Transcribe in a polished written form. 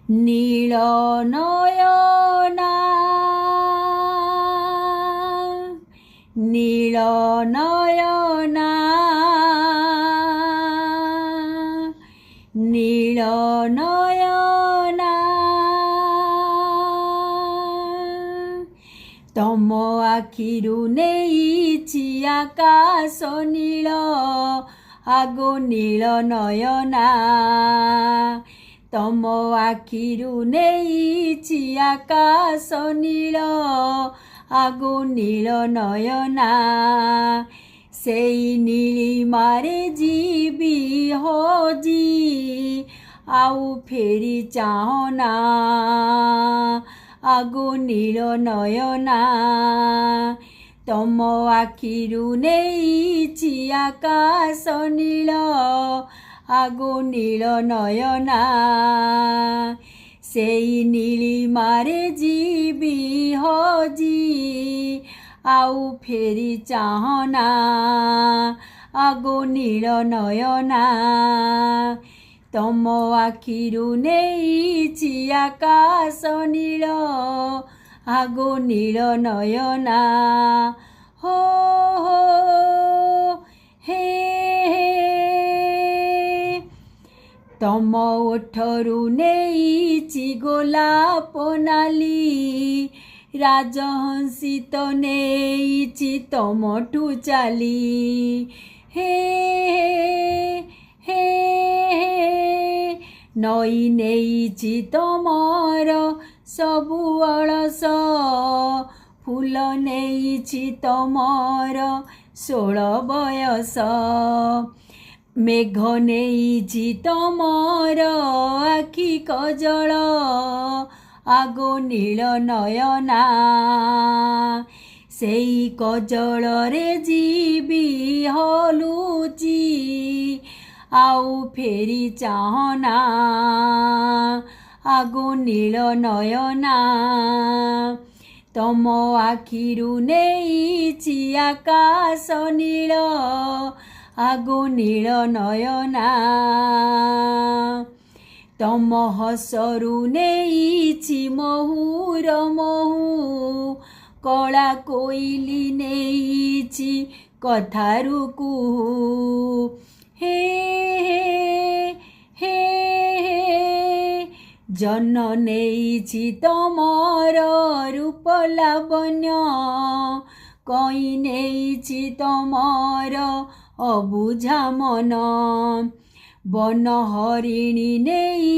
নীল নয়না নীল নয়না নীল নয়না ତମ ଆଖିରୁ ନେଇଛି ଆକାଶ ନୀଳ ଆଗୋ ନୀଳ ନୟନା ତମ ଆଖିରୁ ନେଇଛି ଆକାଶ ନୀଳ ଆଗୋ ନୀଳ ନୟନା ସେଇ ନୀଳିମାରେ ଯିବି ହଜି ଆଉ ଫେରି ଚାହଁନା ଆଗୋ ନୀଳ ନୟନା ତମ ଆଖିରୁ ନେଇଛି ଆକାଶ ନୀଳ ଆଗୋ ନୀଳ ନୟନା ସେଇ ନୀଳିମାରେ ଯିବି ହଜି ଆଉ ଫେରି ଚାହଁନା ଆଗୋ ନୀଳ ନୟନା ତମ ଆଖିରୁ ନେଇଛି ଆକାଶ ନୀଳ ଆଗୋ ନୀଳ ନୟନା ହୋ ହୋ ହେ ତମ ଓଠରୁ ନେଇଛି ଗୋଲାପ ନାଲି ରାଜହଂସୀ ତ ନେଇଛି ତମଠୁ ଚାଲି ହେ ହେ ନଈ ନେଇଛି ତମର ସବୁ ଅଳସ ଫୁଲ ନେଇଛି ତମର 16 ବୟସ ମେଘ ନେଇଛି ତମର ଆଖି କଜଳ ଆଗୋ ନୀଳ ନୟନା ସେଇ କଜଳରେ ଯିବି ହଲୁଚି ଆଉ ଫେରି ଚାହଁନା ଆଗୋ ନୀଳ ନୟନା ତମ ଆଖିରୁ ନେଇଛି ଆକାଶ ନୀଳ ଆଗୋ ନୀଳ ନୟନା ତମ ହସରୁ ନେଇଛି ମହୁର ମହୁ କଳା କୋଇଲି ନେଇଛି କଥାରୁ କୁହୁ ହେ ହେ ଜହ୍ନ ନେଇଛି ତମର ରୂପ ଲାବଣ୍ୟ କଇଁ ନେଇଛି ତମର ଅବୁଝା ମନ ବନ ହରିଣୀ ନେଇ